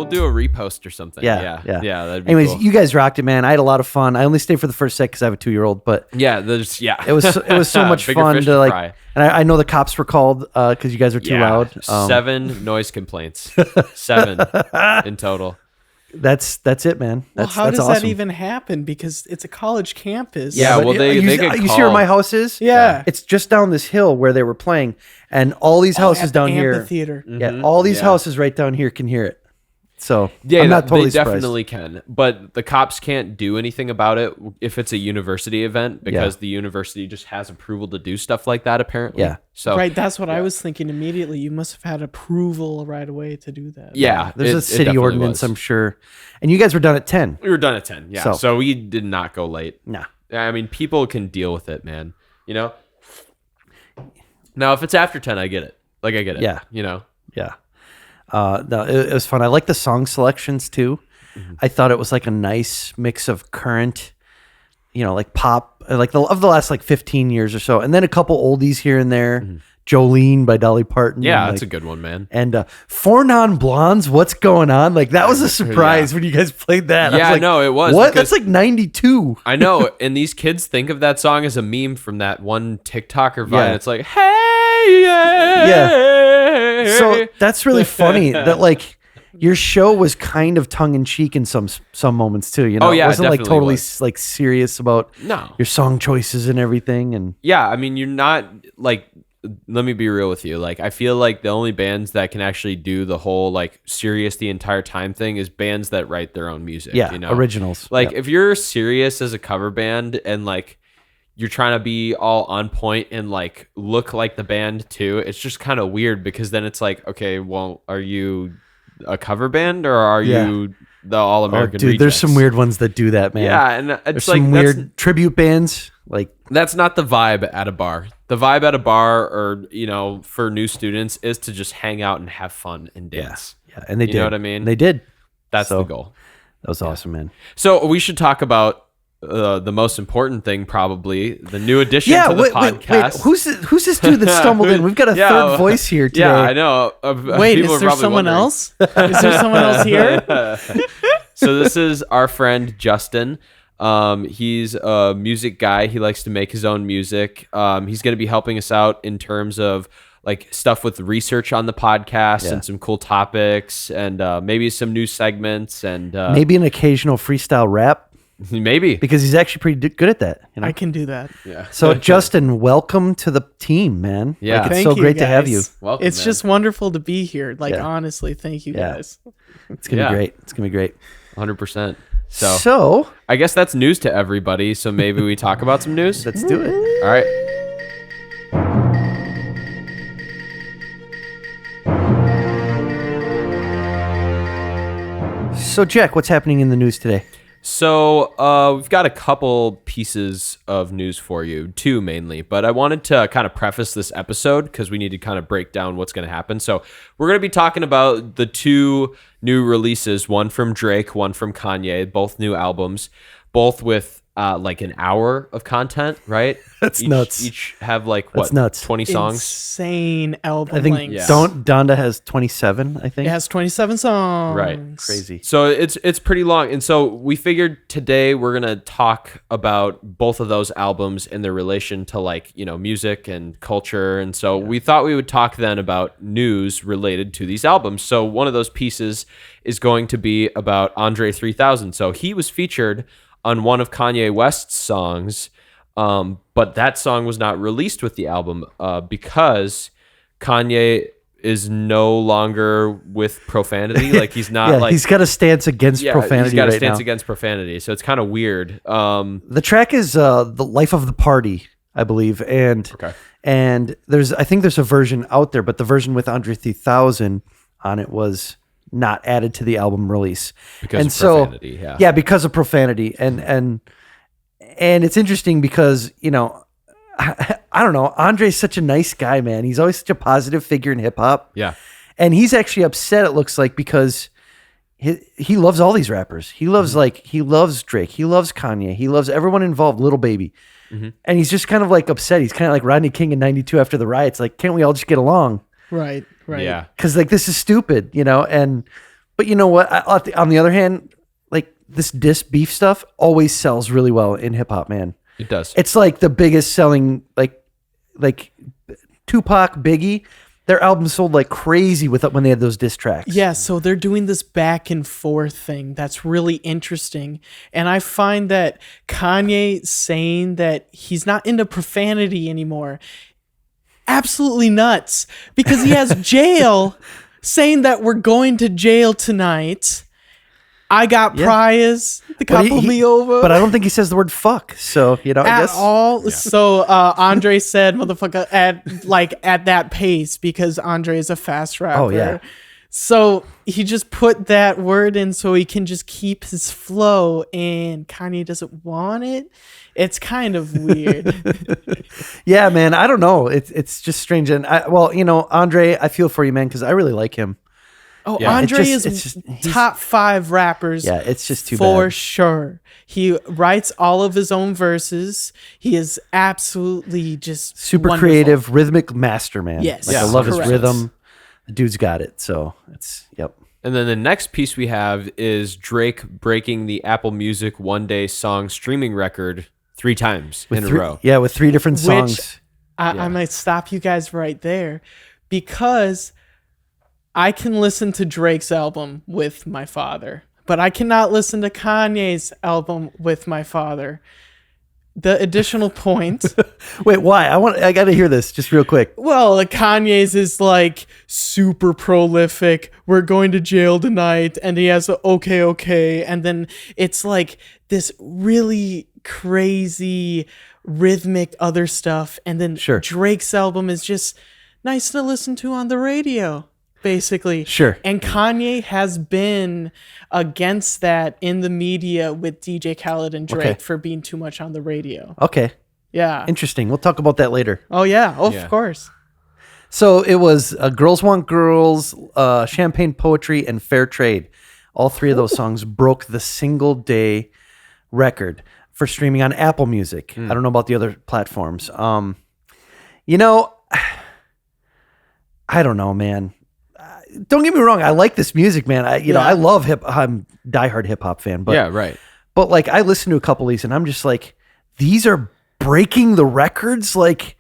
we'll do a repost or something. Yeah. That'd be Anyways, cool. you guys rocked it, man. I had a lot of fun. I only stayed for the first set because I have a 2-year-old, but it was so much Bigger fun fish to like. fry. And I know the cops were called because you guys were too loud. 7 noise complaints. 7 in total. That's it, man. That's how does awesome. that even happen? Because it's a college campus. Yeah, well, they get you see where my house is? Yeah. It's just down this hill where they were playing, and all these houses at the down here. amphitheater. Yeah, all these houses right down here can hear it. So Yeah, I'm not totally they surprised. definitely can. But the cops can't do anything about it if it's a university event because the university just has approval to do stuff like that, apparently. Yeah. So Right, that's what I was thinking immediately. You must have had approval right away to do that. Yeah. There's a it city definitely ordinance, was. I'm sure. And you guys were done at 10. We were done at 10. Yeah. So- So we did not go late. Nah. I mean, people can deal with it, man. You know? Now, if it's after 10, I get it. Like, I get it. Yeah. You know? Yeah. No, it was fun. I like the song selections too. Mm-hmm. I thought it was like a nice mix of current, like pop, like of the last like 15 years or so, and then a couple oldies here and there. Jolene by Dolly Parton. Yeah, and, that's a good one, man. And Four Non-Blondes, What's Going On? Like that was a surprise when you guys played that. I Yeah, was like, no, it was. What? because- That's like 92. I know. And these kids think of that song as a meme from that one TikToker Vine. Yeah. It's like, hey, yeah. So that's really funny that like your show was kind of tongue in cheek in some moments too. Oh, yeah, it wasn't like definitely totally was. like serious about No. your song choices and everything. And Yeah, I mean, you're not like. Let me be real with you. Like, I feel like the only bands that can actually do the whole like serious the entire time thing is bands that write their own music. yeah, you know? originals. Like, Yeah. if you're serious as a cover band and like you're trying to be all on point and like look like the band too, it's just kind of weird because then it's like, okay, well, are you a cover band or are you the All Oh, American? dude, there's some Rejects? weird ones that do that, man. Yeah, and it's There's like some weird tribute bands. Like that's not the vibe at a bar. The vibe at a bar or, for new students is to just hang out and have fun and dance. yeah, and they did. You know what I mean? They did. That's So, the goal. That was awesome, man. So we should talk about the most important thing, probably the new addition Yeah, to the wait, podcast. who's this dude that stumbled in? We've got a third voice here today. Yeah, I know. Wait, People is are there probably someone wondering. else? Is there someone else here? So this is our friend Justin. He's a music guy. He likes to make his own music. He's going to be helping us out in terms of like stuff with research on the podcast and some cool topics and maybe some new segments and Maybe an occasional freestyle rap maybe. because he's actually pretty good at that. I can do that. Yeah. So Justin, welcome to the team, man. Yeah. Like, it's Thank so you, great to have you. guys. Welcome, It's man. just wonderful to be here. Like, Yeah. honestly, thank you Yeah. guys. It's gonna Yeah. be great. It's gonna be great. 100%. So, So I guess that's news to everybody. So maybe we talk about some news. let's do it. All right. So Jack, what's happening in the news today? So we've got a couple pieces of news for you, two mainly, but I wanted to kind of preface this episode because we need to kind of break down what's going to happen. So we're going to be talking about the two new releases, one from Drake, one from Kanye, both new albums, both with like an hour of content, right? That's nuts. Each have like what? That's nuts. 20 songs. Insane album I think lengths. Donda has 27. I think. It has 27 songs. Right. Crazy. So it's pretty long. And so we figured today we're going to talk about both of those albums in their relation to like, music and culture. And so we thought we would talk then about news related to these albums. So one of those pieces is going to be about Andre 3000. So he was featured on one of Kanye West's songs, but that song was not released with the album because Kanye is no longer with profanity. Like he's not like he's got a stance against profanity He's got a right stance now. against profanity, so it's kind of weird. The track is "The Life of the Party," I believe, and Okay. and I think there's a version out there, but the version with Andre 3000 on it was not added to the album release Because and of so, profanity, yeah. because of profanity, and it's interesting because I don't know, Andre's such a nice guy, man. He's always such a positive figure in hip hop. Yeah. And he's actually upset, it looks like, because he loves all these rappers. He loves he loves Drake. He loves Kanye. He loves everyone involved, Little Baby. And he's just kind of like upset. He's kind of like Rodney King in 92 after the riots. Like, can't we all just get along? Right. Yeah. Because like this is stupid, but But you know what? On the other hand, like this diss beef stuff always sells really well in hip hop, man. It does. It's like the biggest selling, like Tupac, Biggie. Their albums sold like crazy when they had those diss tracks. Yeah, so they're doing this back and forth thing that's really interesting. And I find that Kanye saying that he's not into profanity anymore, absolutely nuts. Because he has jail saying that we're going to jail tonight. I got priors. The cop pulled me over. But I don't think he says the word fuck. So, I guess. All. Yeah. So Andre said, motherfucker, at that pace, because Andre is a fast rapper. Oh, yeah. So he just put that word in so he can just keep his flow, and Kanye doesn't want it. It's kind of weird. Yeah, man. I don't know. It's just strange. And Andre, I feel for you, man, because I really like him. Oh, yeah. Andre is top 5 rappers. Yeah, it's just too for bad. sure. He writes all of his own verses. He is absolutely just super wonderful. Creative, rhythmic master, man. Yes, I love his rhythm. The dude's got it. So it's And then the next piece we have is Drake breaking the Apple Music one-day song streaming record 3 times in a row. Yeah, with 3 different songs. I might stop you guys right there, because I can listen to Drake's album with my father, but I cannot listen to Kanye's album with my father. The additional point. Wait, why? I got to hear this just real quick. Well, Kanye's is like super prolific. We're going to jail tonight. And he has a okay. And then it's like this really crazy rhythmic other stuff. And then Drake's album is just nice to listen to on the radio. Basically. Sure. And Kanye has been against that in the media with DJ Khaled and Drake for being too much on the radio. Okay. Yeah. Interesting. We'll talk about that later. Oh, yeah. Of course. So it was Girls Want Girls, Champagne Poetry, and Fair Trade. All 3 of those songs broke the single day record for streaming on Apple Music. I don't know about the other platforms. I don't know, man. Don't get me wrong. I like this music, man. I love I'm a diehard hip hop fan, but yeah, right. But like, I listen to a couple of these and I'm just like, these are breaking the records. Like,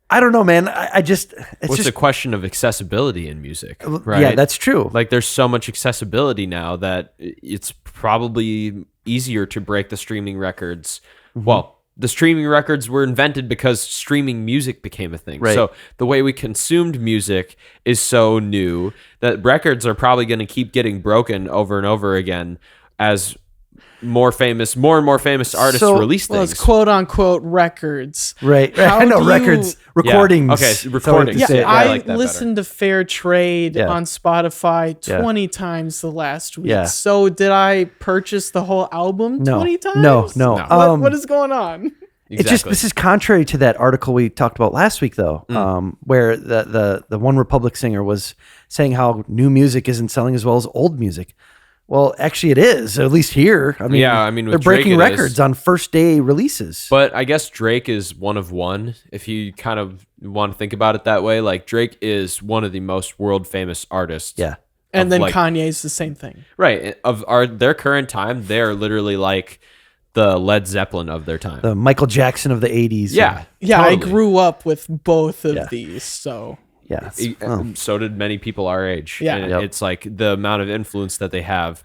I don't know, man. It's just a question of accessibility in music, right? Yeah, that's true. Like, there's so much accessibility now that it's probably easier to break the streaming records. Mm-hmm. Well, the streaming records were invented because streaming music became a thing. Right. So the way we consumed music is so new that records are probably going to keep getting broken over and over again as more and more famous artists release things. Well, it's quote unquote records. Right. I know records, recordings. Yeah. Okay, recordings. I like that listened to Fair Trade on Spotify 20 times the last week. Yeah. So did I purchase the whole album 20 times? No. What is going on? Exactly. This is contrary to that article we talked about last week, though, where the One Republic singer was saying how new music isn't selling as well as old music. Well, actually, it is, at least here. I mean, they're breaking records on first day releases. But I guess Drake is one of one, if you kind of want to think about it that way. Like, Drake is one of the most world famous artists. Yeah. And then Kanye's the same thing. Right. Of their current time, they're literally like the Led Zeppelin of their time. The Michael Jackson of the 80s. Yeah. Yeah, totally. I grew up with both of these, so... Yeah. So did many people our age. Yeah. And it's like the amount of influence that they have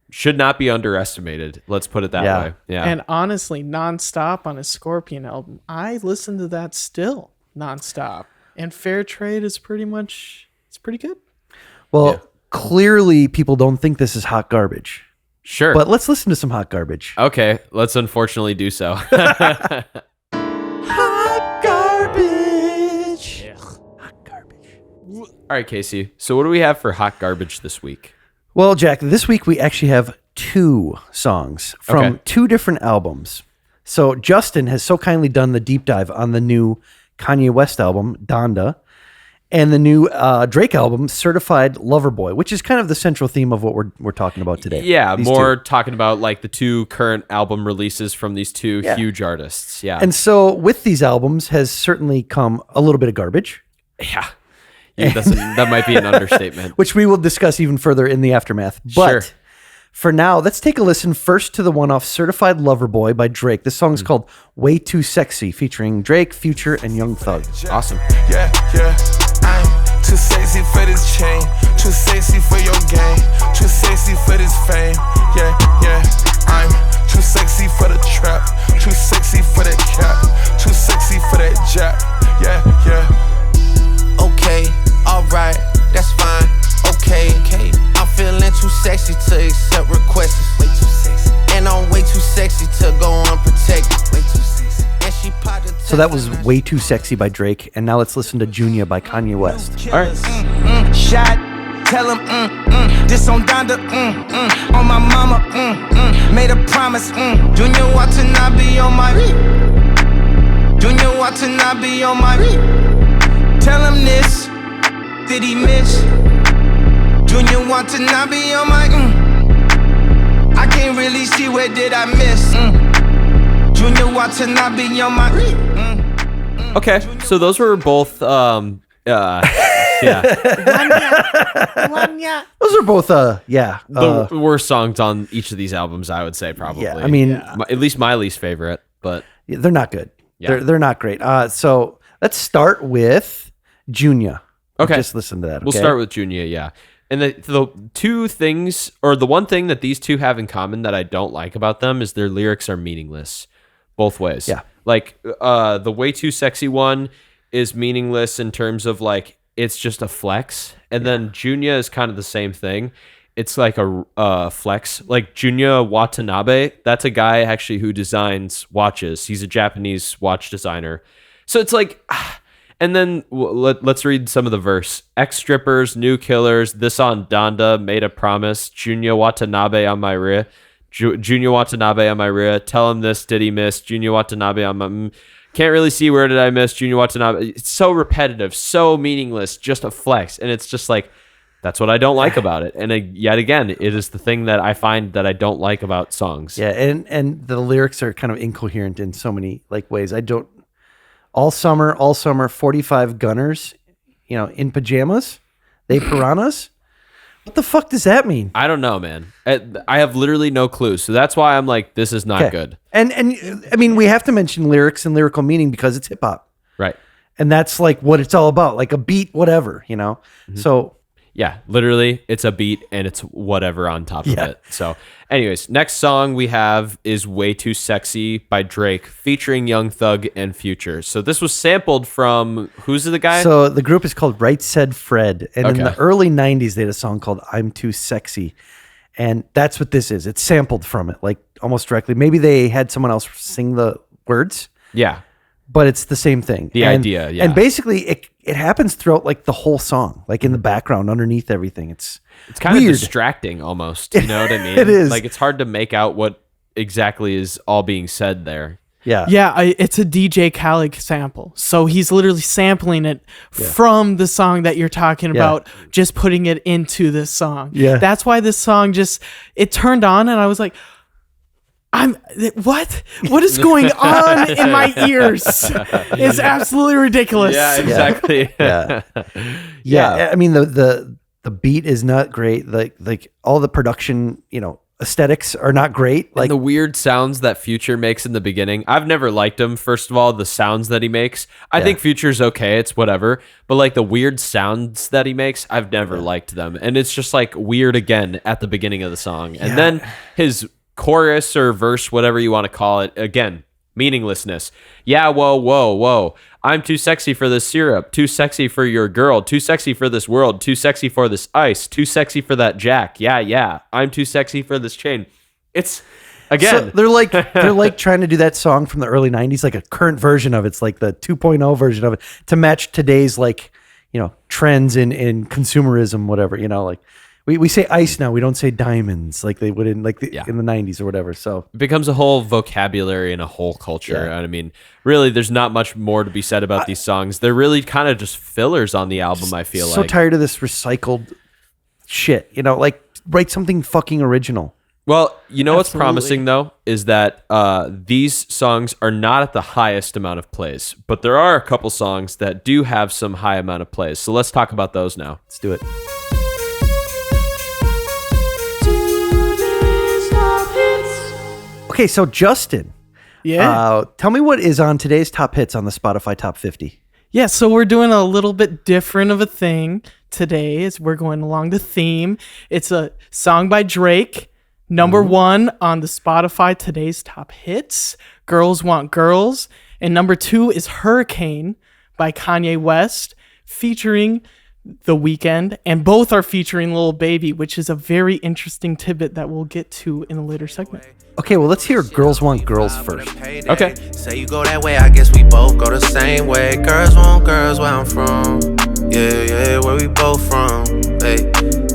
should not be underestimated. Let's put it that way. Yeah. And honestly, Nonstop on his Scorpion album, I listen to that still nonstop. And Fair Trade is pretty good. Well, clearly people don't think this is hot garbage. Sure. But let's listen to some hot garbage. Okay. Let's unfortunately do so. Hot garbage. All right, Casey. So what do we have for hot garbage this week? Well, Jack, this week we actually have 2 songs from 2 different albums. So Justin has so kindly done the deep dive on the new Kanye West album, Donda, and the new Drake album, Certified Lover Boy, which is kind of the central theme of what we're talking about today. Yeah, talking about like the 2 current album releases from these 2 huge artists. Yeah. And so with these albums has certainly come a little bit of garbage. Yeah. That might be an understatement. which we will discuss even further in the aftermath. But Sure. for now, let's take a listen first to the one off Certified Lover Boy by Drake. This song is called Way Too Sexy, featuring Drake, Future, and Young Thug. Awesome. Yeah, I'm too sexy for this chain, too sexy for your game, too sexy for this fame. Yeah, I'm too sexy for the trap, too sexy for that cap, too sexy for that jack. Yeah. Okay, alright, that's fine. Okay, I'm feeling too sexy to accept requests. Way too sexy, and I'm way too sexy to go unprotected. Way too sexy, and she popped the So that was Way Too Sexy by Drake. And now let's listen to Junior by Kanye West. All right. Shot, tell him, this on Donda, on my mama, made a promise, Junior Watanabe on my, Junior Watanabe on my, tell him this, did he miss, Junior Watanabe on my, I can't really see where did I miss, Junior Watanabe on my, Okay, so those were both yeah, Those are both, the worst songs on each of these albums, I would say, probably. yeah. I mean, At least my least favorite, but they're not good. Yeah. They're not great. So let's start with Junior. Okay. Just listen to that. we'll okay? start with Junior, yeah. And the two things, or the one thing that these two have in common that I don't like about them is their lyrics are meaningless, both ways. Yeah. Like the Way Too Sexy one is meaningless in terms of like it's just a flex, and then Junior is kind of the same thing. It's like a flex. Like Junior Watanabe, that's a guy actually who designs watches. He's a Japanese watch designer. So it's like, and then let's read some of the verse. Ex-strippers, new killers, this on Donda, made a promise. Junior Watanabe on my rear. Junior Watanabe on my rear. Tell him this, did he miss? Junior Watanabe on my... Can't really see where did I miss Junior Watanabe. It's so repetitive, so meaningless, just a flex. And it's just like, that's what I don't like about it. And yet again, it is the thing that I find that I don't like about songs. Yeah, and the lyrics are kind of incoherent in so many like ways. I don't... All summer, 45 gunners, in pajamas, they piranhas. What the fuck does that mean? I don't know, man. I have literally no clue. So that's why I'm like, this is not good. And I mean, we have to mention lyrics and lyrical meaning because it's hip hop. Right. And that's like what it's all about, like a beat, whatever, So Yeah, literally, it's a beat and it's whatever on top of Yeah. it. So, anyways, next song we have is Way Too Sexy by Drake featuring Young Thug and Future. So this was sampled from, who's the guy? So the group is called Right Said Fred. And in Okay. the early 90s, they had a song called I'm Too Sexy. And that's what this is. It's sampled from it, like almost directly. Maybe they had someone else sing the words, Yeah. but it's the same thing. The idea, yeah. And basically, it happens throughout like the whole song, like in the background, underneath everything. It's It's kind weird. of distracting almost. You know what I mean? It is. Like, it's hard to make out what exactly is all being said there. Yeah. Yeah, it's a DJ Khaled sample. So he's literally sampling it from the song that you're talking about, just putting it into this song. Yeah. That's why this song it turned on and I was like, what? What is going on in my ears? It's absolutely ridiculous. Yeah, exactly. Yeah. Yeah. I mean, the beat is not great. Like all the production, aesthetics are not great. Like the weird sounds that Future makes in the beginning. I've never liked him. First of all, the sounds that he makes. I think Future's okay. It's whatever. But like the weird sounds that he makes, I've never liked them. And it's just like weird again at the beginning of the song. And then his chorus or verse, whatever you want to call it, again, meaninglessness. Yeah, whoa. I'm too sexy for this syrup, too sexy for your girl, too sexy for this world, too sexy for this ice, too sexy for that jack. Yeah. I'm too sexy for this chain. It's again, so they're like trying to do that song from the early 90s, like a current version of it. It's like the 2.0 version of it to match today's like, trends in consumerism, whatever, like we say ice now, we don't say diamonds like they would in in the 90s or whatever. So it becomes a whole vocabulary and a whole culture. Yeah. And I mean, really, there's not much more to be said about these songs. They're really kind of just fillers on the album, I feel so like. tired of this recycled shit, like write something fucking original. Well, you know what's Absolutely. promising though is that these songs are not at the highest amount of plays, but there are a couple songs that do have some high amount of plays. So let's talk about those now. Let's do it. Okay, so Justin, Yeah. tell me what is on today's top hits on the Spotify Top 50. Yeah, so we're doing a little bit different of a thing today as we're going along the theme. It's a song by Drake, number 1 on the Spotify today's top hits, Girls Want Girls. And number 2 is Hurricane by Kanye West, featuring The Weeknd. And both are featuring Lil Baby, which is a very interesting tidbit that we'll get to in a later segment. Okay, well, let's hear Girls Want Girls first. Okay. Say you go that way, I guess we both go the same way. Girls want girls where I'm from. Yeah, yeah, where we both from. Hey,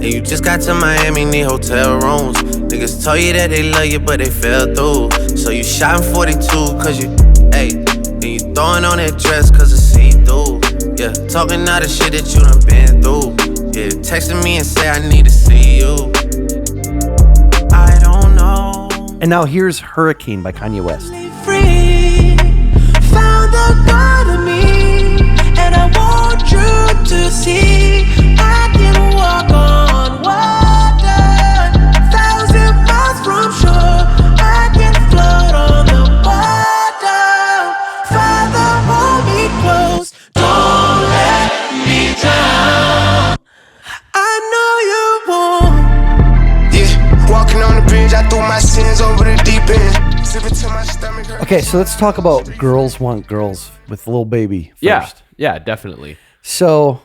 and you just got to Miami, need hotel rooms. Niggas told you that they love you, but they fell through. So you shot in 42, cause you, hey, and you throwing on that dress, cause it's see-through. Yeah, talking all the shit that you done been through. Yeah, texting me and say I need to see you. I don't know. And now here's Hurricane by Kanye West. Free, found the God of me, and I want you to see I can walk on water, 1,000 miles from shore. I can float on the water. Father, hold me close, don't let me down. I know you won't. Yeah, walking on the bridge, I threw my sins over the deep end. Sip it to my stomach. Okay, so let's talk about Girls Want Girls with Lil Baby first. Yeah, definitely. So,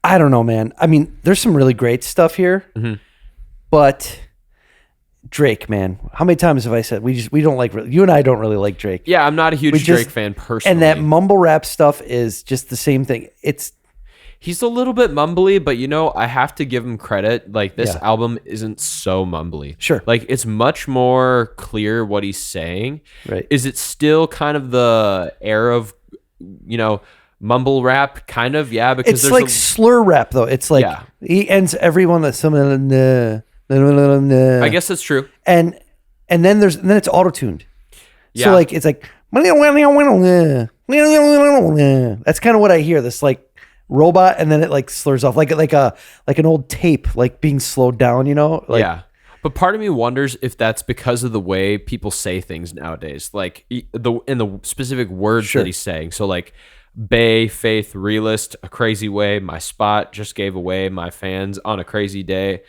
I don't know, man. I mean, there's some really great stuff here, but Drake, man, how many times have I said we don't like, you and I don't really like Drake. Yeah, I'm not a huge We just- Drake fan personally. And that mumble rap stuff is just the same thing. He's a little bit mumbly, but you know, I have to give him credit. Like this Yeah. album isn't so mumbly. Sure. Like it's much more clear what he's saying. Right. Is it still kind of the era of, you know, mumble rap? Kind of, yeah. Because It's there's like slur rap, though. It's like Yeah. he ends everyone with some, I guess that's true. and then it's auto tuned. Yeah. So like it's like that's kind of what I hear. This like robot, and then it like slurs off like an old tape like being slowed down. You know? Like, Yeah. But part of me wonders if that's because of the way people say things nowadays, like in the specific words Sure. that he's saying. So like, Bay, Faith, Realist, A Crazy Way, My Spot, Just Gave Away, My Fans, On a Crazy Day,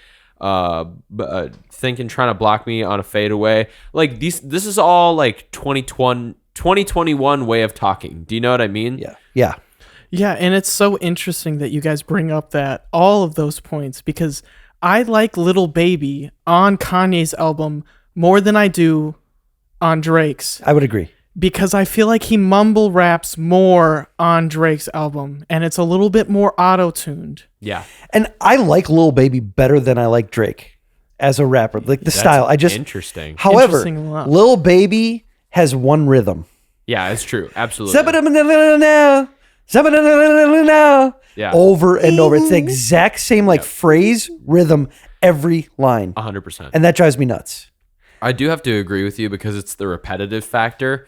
Thinking, Trying to Block Me, On a Fade Away. Like this is all like 2021 way of talking. Do you know what I mean? Yeah. Yeah, and it's so interesting that you guys bring up that all of those points, because I like Little Baby on Kanye's album more than I do on Drake's, I would agree. because I feel like he mumble raps more on Drake's album, and it's a little bit more auto-tuned. Yeah. And I like Lil Baby better than I like Drake as a rapper. Like the style. I just interesting. However, Interesting a lot. Lil Baby has one rhythm. Yeah, it's true. Absolutely. Yeah. Over and over. It's the exact same like phrase, rhythm, every line. 100%. And that drives me nuts. I do have to agree with you because it's the repetitive factor.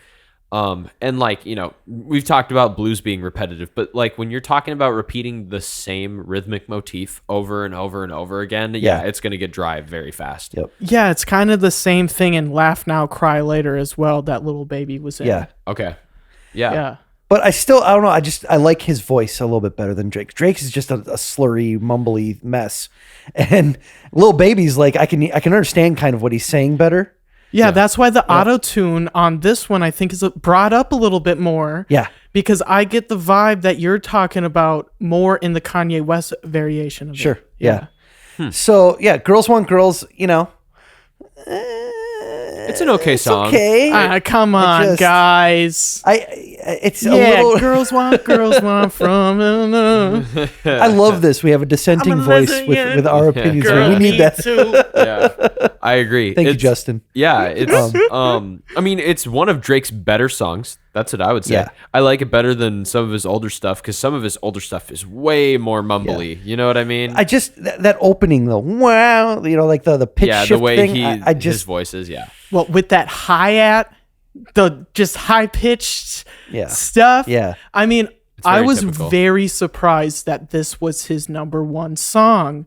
And like, you know, we've talked about blues being repetitive, but like when you're talking about repeating the same rhythmic motif over and over and over again, yeah, it's going to get dry very fast. Yep. Yeah, it's kind of the same thing in Laugh Now, Cry Later as well that Little Baby was in. Yeah. Okay. Yeah. Yeah. But I don't know. I like his voice a little bit better than Drake. Drake's is just a slurry, mumbly mess. And Lil Baby's like, I can understand kind of what he's saying better. Yeah, that's why the auto-tune on this one, I think, is brought up a little bit more. Yeah. Because I get the vibe that you're talking about more in the Kanye West variation of it. Sure. Yeah. So, yeah, Girls Want Girls, you know. It's an okay song. Okay. Come on, just- guys. It's a Yeah, little. girls want from. I love this. We have a dissenting I'm a voice lesbian. with our opinions. Girl, we need that. too. Yeah. I agree. Thank you, Justin. Yeah, it's I mean, it's one of Drake's better songs. That's what I would say. Yeah. I like it better than some of his older stuff because some of his older stuff is way more mumbly. You know what I mean? I just that opening though, wow, like the pitch shift the way thing. I his just voice is, Well, with that hi-hat, the just high-pitched stuff. Yeah. I mean, very I was typical. very surprised that this was his number one song.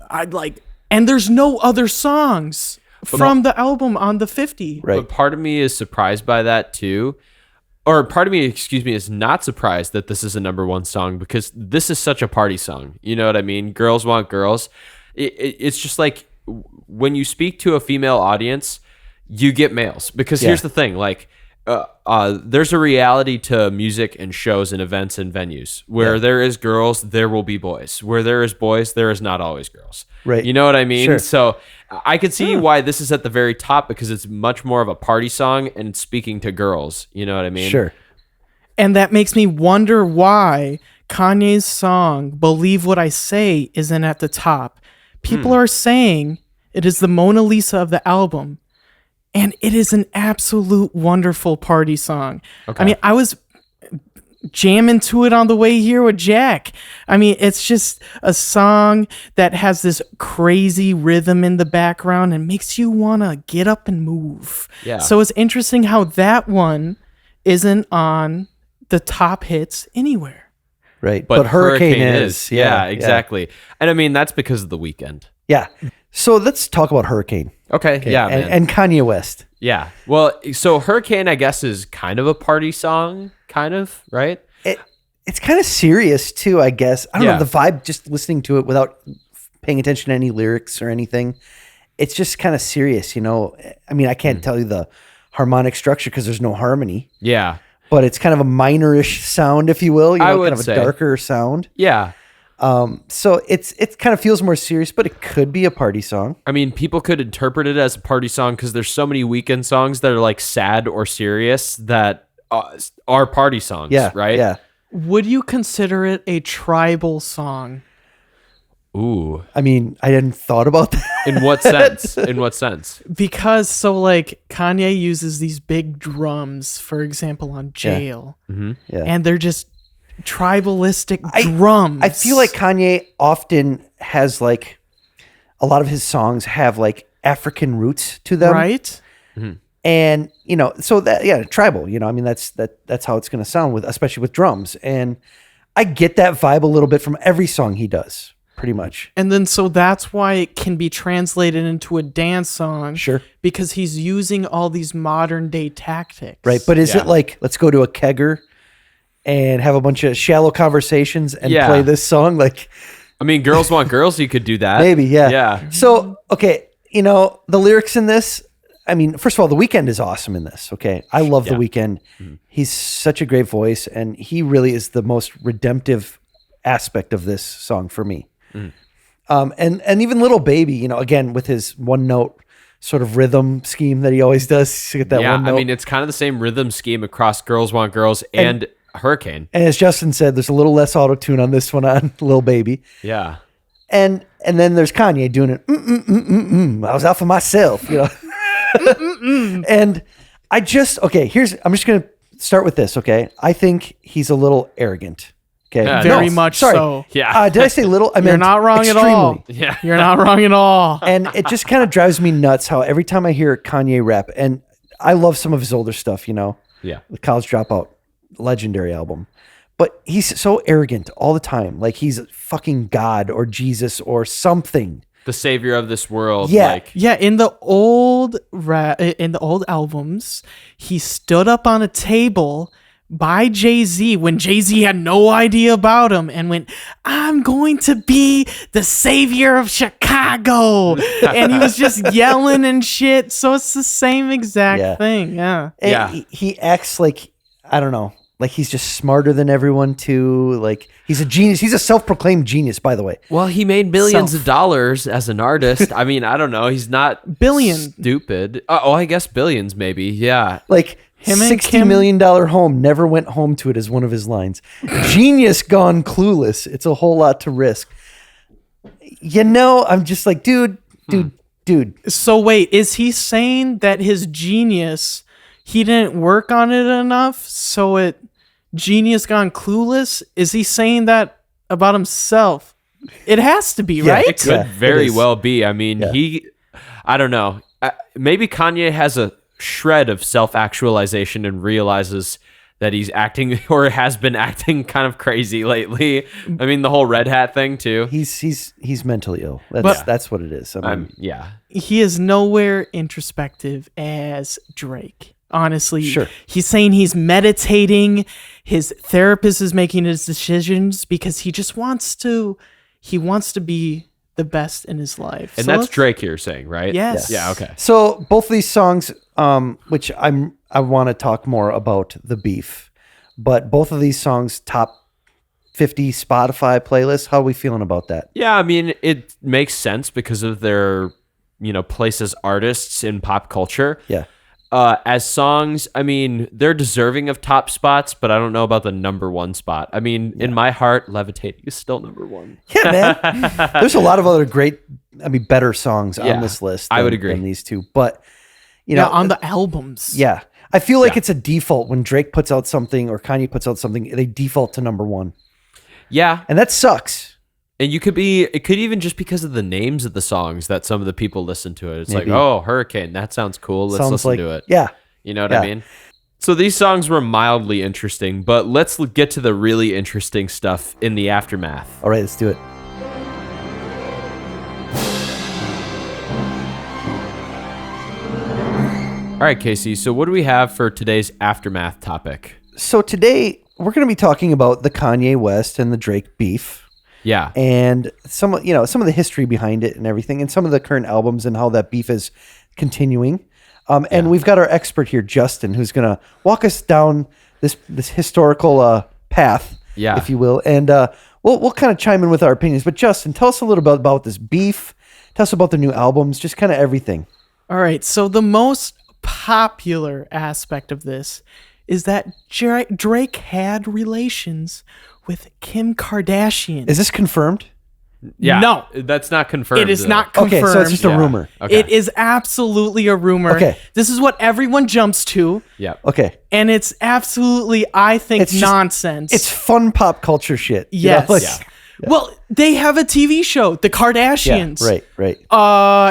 And there's no other songs from the album on the 50. right. But part of me is surprised by that too. Or part of me, is not surprised that this is a number one song because this is such a party song. You know what I mean? Girls want girls. It's just like when you speak to a female audience, you get males. Because here's the thing, like there's a reality to music and shows and events and venues. Where there is girls, there will be boys. Where there is boys, there is not always girls. Right. You know what I mean? Sure. So I could see why this is at the very top because it's much more of a party song and it's speaking to girls. You know what I mean? Sure. And that makes me wonder why Kanye's song Believe What I Say isn't at the top. People are saying it is the Mona Lisa of the album. And it is an absolute wonderful party song. Okay. I mean, I was jamming to it on the way here with Jack. I mean, it's just a song that has this crazy rhythm in the background and makes you want to get up and move. Yeah. So it's interesting how that one isn't on the top hits anywhere. Right. But Hurricane is. Yeah, exactly. And I mean, that's because of the weekend. Yeah. So let's talk about Hurricane. Okay. Yeah, man. And Kanye West. Yeah. Well, so Hurricane, I guess, is kind of a party song, kind of, right? It's kind of serious too, I guess. I don't Yeah. know, the vibe, just listening to it without paying attention to any lyrics or anything. It's just kind of serious, I mean, I can't tell you the harmonic structure because there's no harmony, Yeah. but it's kind of a minorish sound, if you will. I would kind of say. a darker sound. Yeah. So it kind of feels more serious, but it could be a party song. I mean, people could interpret it as a party song because there's so many weekend songs that are like sad or serious that are party songs, Yeah. right? Yeah. Would you consider it a tribal song? Ooh. I mean, I hadn't thought about that. In what sense? In what sense? Because Kanye uses these big drums, for example, on Jail. Yeah. And they're just tribalistic drums. I feel like Kanye often has like a lot of his songs have like African roots to them. right? And so that tribal, I mean that's how it's going to sound with, especially with drums. And I get that vibe a little bit from every song he does, pretty much. And then so that's why it can be translated into a dance song. Sure. Because he's using all these modern day tactics. Right. But is Yeah. it like, let's go to a kegger and have a bunch of shallow conversations and Yeah. play this song? Like I mean, Girls Want Girls, you could do that. maybe, yeah. Yeah. So, okay, the lyrics in this, I mean, first of all, The Weeknd is awesome in this. Okay. I love The Weeknd. He's such a great voice, and he really is the most redemptive aspect of this song for me. And even Little Baby, again, with his one note sort of rhythm scheme that he always does. To get that Yeah. one note. I mean, it's kind of the same rhythm scheme across Girls Want Girls and Hurricane. And as Justin said, there's a little less auto tune on this one on Lil Baby. Yeah. And then there's Kanye doing it. I was out for myself, And I'm just going to start with this. Okay. I think he's a little arrogant. Okay. Yeah, Very much so. Yeah. Did I say little? I meant You're not wrong at all. extremely. Yeah. You're not wrong at all. And it just kind of drives me nuts how every time I hear Kanye rap, and I love some of his older stuff, Yeah. the College Dropout, legendary album. But he's so arrogant all the time. Like he's fucking God or Jesus or something. The savior of this world. Yeah. Like, Yeah, in the old albums, he stood up on a table by Jay-Z when Jay-Z had no idea about him and went, "I'm going to be the savior of Chicago." And he was just yelling and shit. So it's the same exact Yeah. thing. Yeah. And Yeah. he acts like, I don't know, like he's just smarter than everyone too. Like he's a genius. He's a self-proclaimed genius, by the way. well, he made millions Self. of dollars as an artist. I mean, I don't know. He's not Billion. stupid. I guess billions, maybe. Yeah. Like Him and $60 Kim- million home, never went home to it is one of his lines. Genius gone clueless. It's a whole lot to risk. I'm just like, dude, dude. So wait, is he saying that his genius, he didn't work on it enough, so genius gone clueless? Is he saying that about himself? It has to be, right? It could very well be. I mean, I don't know. Maybe Kanye has a shred of self-actualization and realizes that he's acting or has been acting kind of crazy lately. I mean, the whole red hat thing too. He's mentally ill. That's what it is. I mean, He is nowhere introspective as Drake. Honestly, Sure. He's saying he's meditating. His therapist is making his decisions because he just wants to. He wants to be the best in his life. And that's Drake you're saying, right? Yes. Yeah, okay. So both of these songs, which I want to talk more about the beef, but both of these songs top 50 Spotify playlists. How are we feeling about that? Yeah, I mean, it makes sense because of their, place as artists in pop culture. Yeah. As songs, I mean, they're deserving of top spots, but I don't know about the number one spot. I mean, in my heart, Levitating is still number one. Yeah, man. There's a lot of other great, better songs on this list. I would agree. Than these two, but on the albums. Yeah. I feel like it's a default when Drake puts out something or Kanye puts out something, they default to number one. Yeah. And that sucks. And it could even just because of the names of the songs that some of the people listen to it. It's Maybe. like, oh, Hurricane, that sounds cool. Let's listen to it. Yeah. You know what I mean? So these songs were mildly interesting, but let's get to the really interesting stuff in the aftermath. All right, let's do it. All right, Casey. So what do we have for today's aftermath topic? So today we're going to be talking about the Kanye West and the Drake beef. Yeah. And some of the history behind it and everything, and some of the current albums and how that beef is continuing. And we've got our expert here, Justin, who's going to walk us down this historical path, if you will. And we'll kind of chime in with our opinions. But Justin, tell us a little bit about this beef. Tell us about the new albums, just kind of everything. All right. So the most popular aspect of this is that Drake had relations with Kim Kardashian. Is this confirmed? Yeah. No. That's not confirmed. It is not confirmed. Okay, so it's just a rumor. Okay. It is absolutely a rumor. Okay. This is what everyone jumps to. Yeah. Okay. And it's absolutely, I think, It's just- nonsense. It's fun pop culture shit. you Yes. know, like- Yeah. Well, they have a TV show, The Kardashians. Yeah, right.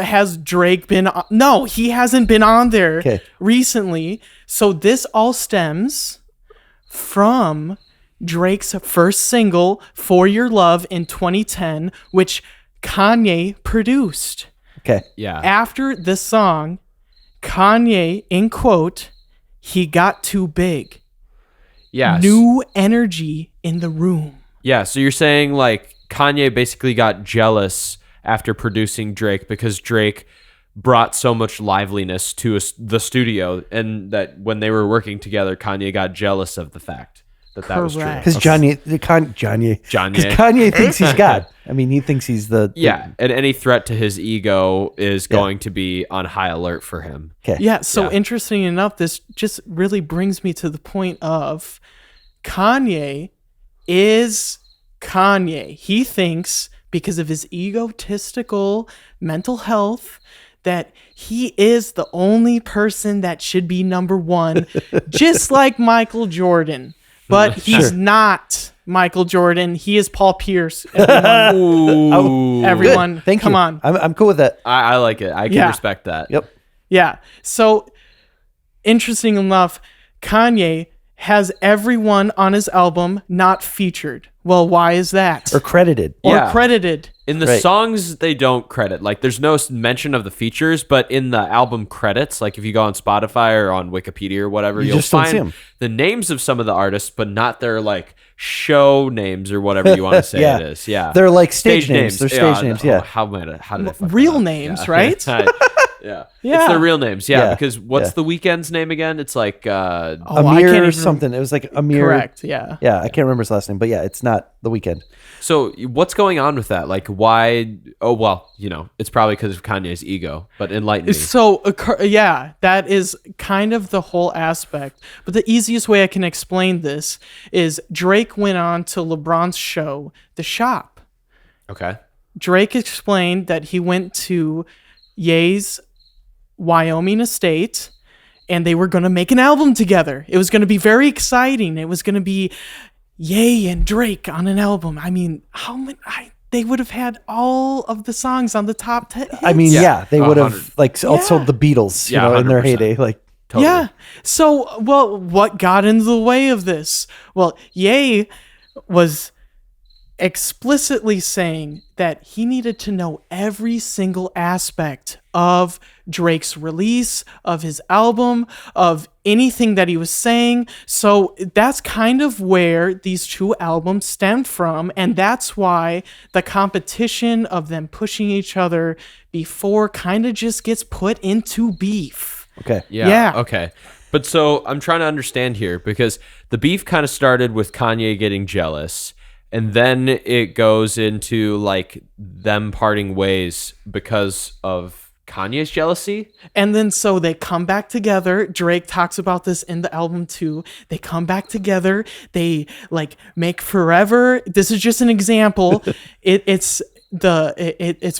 Has Drake been on? No, he hasn't been on there Okay. recently. So this all stems from Drake's first single, For Your Love, in 2010, which Kanye produced. Okay. Yeah. After the song, Kanye, in quote, he got too big. Yeah. New energy in the room. Yeah. So you're saying like Kanye basically got jealous after producing Drake because Drake brought so much liveliness to the studio, and that when they were working together, Kanye got jealous of the fact that was true. Correct. Because Kanye thinks he's God. I mean, he thinks he's the Yeah, and any threat to his ego is going to be on high alert for him. Okay. Yeah, so Yeah. interesting enough, this just really brings me to the point of Kanye is Kanye. He thinks because of his egotistical mental health that he is the only person that should be number one, just like Michael Jordan. But he's not Michael Jordan. He is Paul Pierce. Everyone, Ooh. everyone Good. Thank come you. on. I'm cool with that. I like it. I can Yeah. respect that. Yep. Yeah. So interesting enough, Kanye has everyone on his album not featured. Well, why is that? Or credited. Or Yeah. credited. In the Right. songs, they don't credit. Like, there's no mention of the features, but in the album credits, like if you go on Spotify or on Wikipedia or whatever, You you'll just don't see find 'em. the names of some of the artists, but not their like show names or whatever you want to say Yeah. it is. Yeah, They're like stage names. They're stage names, yeah. How did I fuck that Real up? names, Yeah. right? Yeah. Yeah. It's their real names. Yeah, Yeah. because what's Yeah. the Weeknd's name again? It's like Oh, I Amir can't or even- something. It was like Amir. Correct. Yeah. Yeah, I can't remember his last name, but yeah, it's not The Weeknd. So what's going on with that? Like, why? Oh, well, it's probably because of Kanye's ego. But enlighten me. So, yeah, that is kind of the whole aspect. But the easiest way I can explain this is Drake went on to LeBron's show, The Shop. Okay. Drake explained that he went to Ye's Wyoming estate, and they were going to make an album together. It was going to be very exciting. It was going to be Ye and Drake on an album. I mean, how many? They would have had all of the songs on the top 10 hits. I mean, yeah, they would 100. have like also the Beatles, you Yeah, know, in their 100%. heyday. Like, Totally. Yeah. So, well, what got in the way of this? Well, Ye was explicitly saying that he needed to know every single aspect of Drake's release, of his album, of anything that he was saying. So that's kind of where these two albums stemmed from. And that's why the competition of them pushing each other before kind of just gets put into beef. okay, Yeah. Okay. But so I'm trying to understand here because the beef kind of started with Kanye getting jealous, and then it goes into like them parting ways because of Kanye's jealousy. And then so they come back together. Drake talks about this in the album too. They come back together. They like make Forever. This is just an example. It's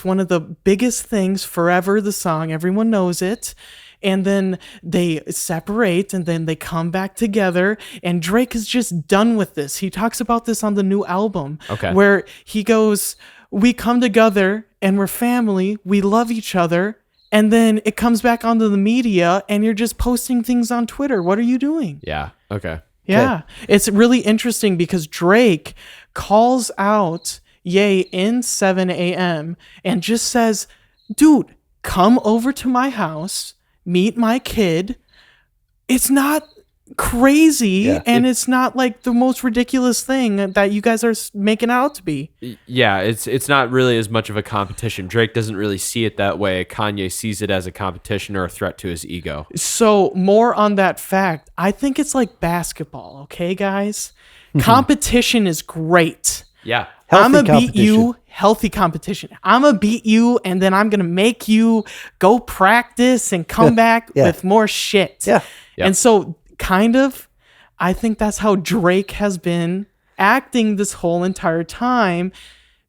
one of the biggest things. Forever, the song, everyone knows it. And then they separate and then they come back together. And Drake is just done with this. He talks about this on the new album. Okay. Where he goes, we come together and we're family. We love each other. And then it comes back onto the media and you're just posting things on Twitter. What are you doing? Yeah. Okay. Yeah. It's really interesting because Drake calls out Ye in 7 a.m. and just says, dude, come over to my house. Meet my kid. It's not crazy, and it's not like the most ridiculous thing that you guys are making out to be. Yeah, it's not really as much of a competition. Drake doesn't really see it that way. Kanye sees it as a competition or a threat to his ego. So more on that fact, I think it's like basketball, okay, guys? Competition is great. Yeah. I'm Healthy gonna beat you. competition. Healthy competition. I'm gonna beat you, and then I'm gonna make you go practice and come back Yeah. with more shit. Yeah. Yeah. And so, kind of, I think that's how Drake has been acting this whole entire time,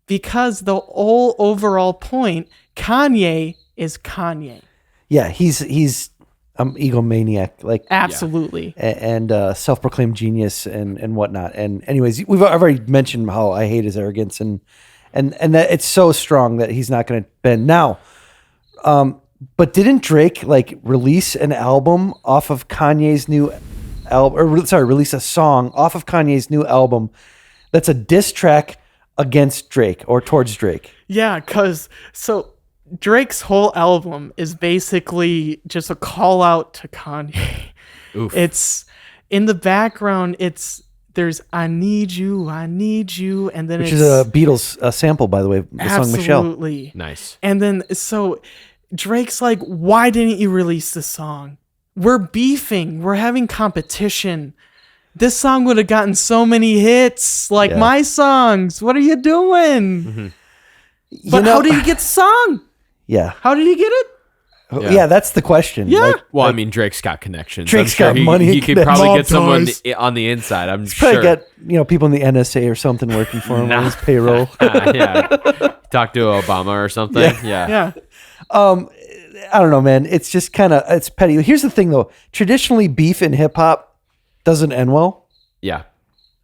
because the whole overall point, Kanye is Kanye. yeah, he's egomaniac, like Absolutely. and self-proclaimed genius and whatnot. And anyways, I've already mentioned how I hate his arrogance and that it's so strong that he's not going to bend now. But didn't Drake like release an album off of Kanye's new album, or release a song off of Kanye's new album that's a diss track against Drake or towards Drake? Yeah, because so Drake's whole album is basically just a call out to Kanye. Oof. It's in the background. There's I need you, and then Which it's is a Beatles sample, by the way, the song Michelle. absolutely Nice. And then so Drake's like, why didn't you release this song? We're beefing. We're having competition. This song would have gotten so many hits, like Yeah. my songs. What are you doing? But how did he get the song? Yeah. How did he get it? Yeah, that's the question. Yeah. Like, Well, I mean, Drake's got connections. Drake's I'm sure got money He and could probably Mob get someone ties. on the inside. I'm probably sure. got people in the NSA or something working for him on his payroll. Yeah. Talk to Obama or something. Yeah. Yeah. I don't know, man. It's just it's petty. Here's the thing, though. Traditionally, beef in hip hop doesn't end well. Yeah.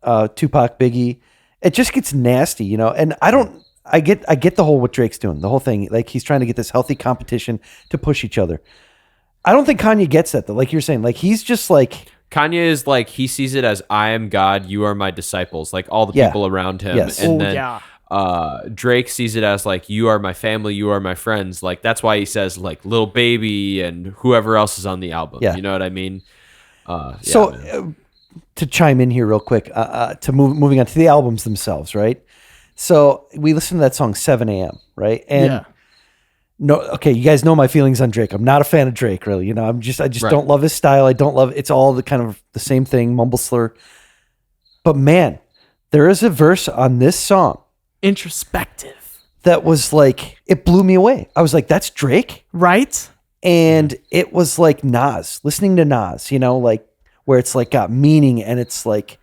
Tupac, Biggie, it just gets nasty, you know. And I get the whole what Drake's doing, the whole thing. Like he's trying to get this healthy competition to push each other. I don't think Kanye gets that though. Like you're saying, like he's just like Kanye is like, he sees it as I am God, you are my disciples, like all the Yeah. people around him. Yes. And Oh, then yeah. Drake sees it as like, you are my family, you are my friends. Like that's why he says like Lil Baby and whoever else is on the album. Yeah. You know what I mean? so. Man. To chime in here real quick, moving on to the albums themselves, right? So we listened to that song 7 a.m., right? And Yeah. no, okay, you guys know my feelings on Drake. I'm not a fan of Drake, really. You know, I just Right. don't love his style. I don't love it's all the kind of the same thing, mumble slur. But man, there is a verse on this song Introspective. that was like it blew me away. I was like, that's Drake, Right? and it was like Nas, listening to Nas, you know, like where it's like got meaning and it's like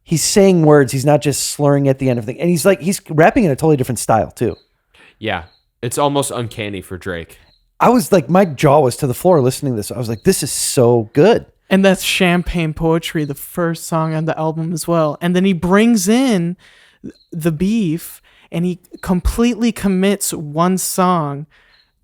he's saying words. He's not just slurring at the end of things. And he's rapping in a totally different style too. Yeah. It's almost uncanny for Drake. I was like, my jaw was to the floor listening to this. I was like, this is so good. And that's Champagne Poetry, the first song on the album as well. And then he brings in the beef and he completely commits one song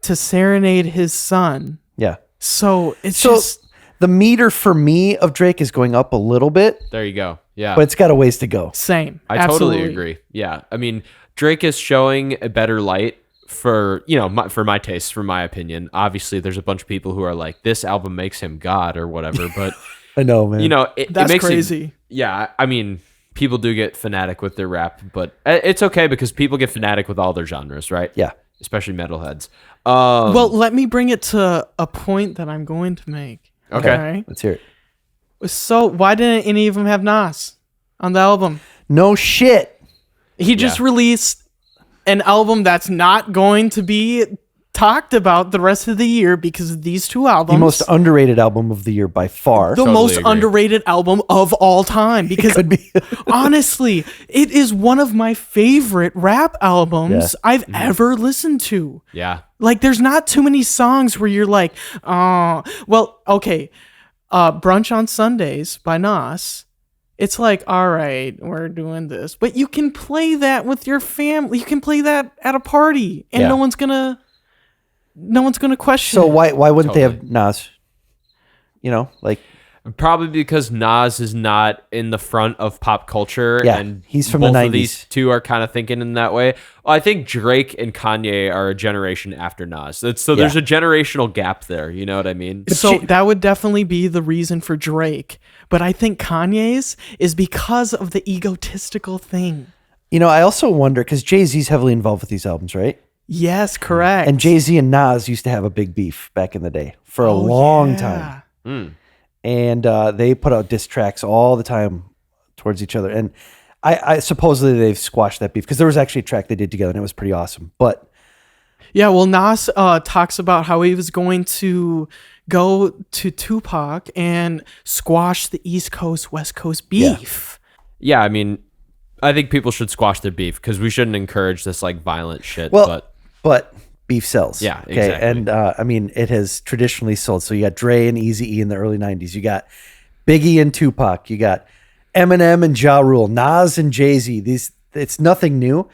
to serenade his son. Yeah. So it's just the meter for me of Drake is going up a little bit, There you go. Yeah. but it's got a ways to go. same. I Absolutely. totally agree. Yeah. I mean, Drake is showing a better light for, for my taste, for my opinion. Obviously, there's a bunch of people who are like, this album makes him God or whatever. But, I know, man. it That's makes crazy. Him, yeah. I mean, people do get fanatic with their rap, but it's okay because people get fanatic with all their genres, right? Yeah. Especially metalheads. Well, let me bring it to a point that I'm going to make. Okay. Let's hear it. So why didn't any of them have Nas on the album? No shit. He just released an album that's not going to be talked about the rest of the year because of these two albums. The most underrated album of the year by far. The Totally most agree. underrated album of all time because Could be. honestly, it is one of my favorite rap albums Yeah. I've ever listened to. Yeah. Like, there's not too many songs where you're like, oh, well, okay. Brunch on Sundays by Nas. It's like, all right, we're doing this. But you can play that with your family. You can play that at a party and Yeah. no one's gonna question So it. why wouldn't they have Nas? Like, Probably because Nas is not in the front of pop culture. Yeah, and he's from both the of these 90s. two are kind of thinking in that way. Well, I think Drake and Kanye are a generation after Nas. So there's a generational gap there. You know what I mean? So that would definitely be the reason for Drake. But I think Kanye's is because of the egotistical thing. I also wonder, because Jay-Z's heavily involved with these albums, right? Yes, correct. And Jay-Z and Nas used to have a big beef back in the day for a long time. And they put out diss tracks all the time towards each other. And I supposedly they've squashed that beef because there was actually a track they did together and it was pretty awesome. But Yeah, well, Nas talks about how he was going to go to Tupac and squash the East Coast, West Coast beef. Yeah, I mean, I think people should squash their beef because we shouldn't encourage this like violent shit. well, but beef sells. Yeah, Okay. exactly. And I mean, it has traditionally sold. So you got Dre and Eazy-E in the early 90s. You got Biggie and Tupac. You got Eminem and Ja Rule, Nas and Jay-Z. It's nothing new.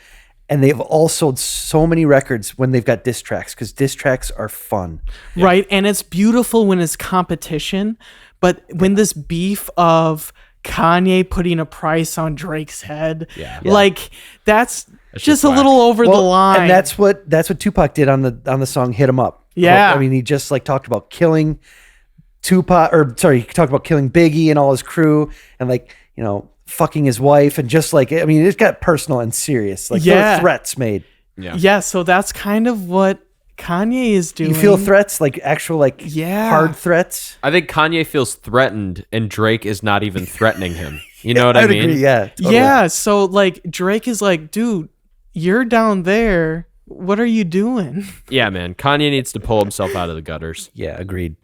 And they've all sold so many records when they've got diss tracks because diss tracks are fun. Right? And it's beautiful when it's competition. But when this beef of Kanye putting a price on Drake's head, like that's just just a whack. little over the line. And that's what Tupac did on the song "Hit 'Em Up." Yeah. I mean, he just like talked about killing Tupac, he talked about killing Biggie and all his crew, and like fucking his wife, and just like it got personal and serious. Like there were threats made. Yeah, so that's kind of what Kanye is doing. You feel threats, like actual hard threats. I think Kanye feels threatened and Drake is not even threatening him. You know what I I'd mean? agree, yeah. Totally. Yeah, so like Drake is like, dude, you're down there. What are you doing? Yeah, man. Kanye needs to pull himself out of the gutters. Yeah, agreed.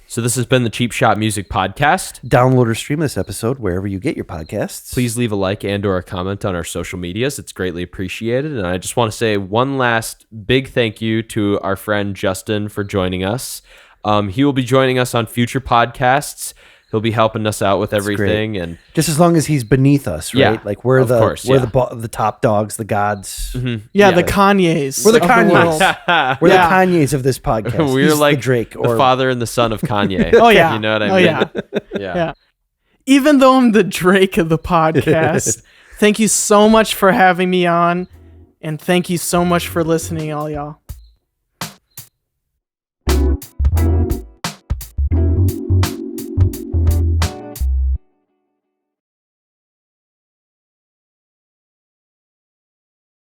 So this has been the Cheap Shot Music Podcast. Download or stream this episode wherever you get your podcasts. Please leave a like and or a comment on our social medias. It's greatly appreciated. And I just want to say one last big thank you to our friend Justin for joining us. He will be joining us on future podcasts. He'll be helping us out with everything. And just as long as he's beneath us, right? Yeah, Like we're of course, the top dogs, the gods. Yeah, the Kanyes. We're the of Kanyes. world. We're Yeah. the Kanyes of this podcast. we're He's like the Drake the or father and the son of Kanye. Oh yeah. You know what I Oh mean? yeah. Yeah. Yeah. Even though I'm the Drake of the podcast, thank you so much for having me on, and thank you so much for listening, all y'all.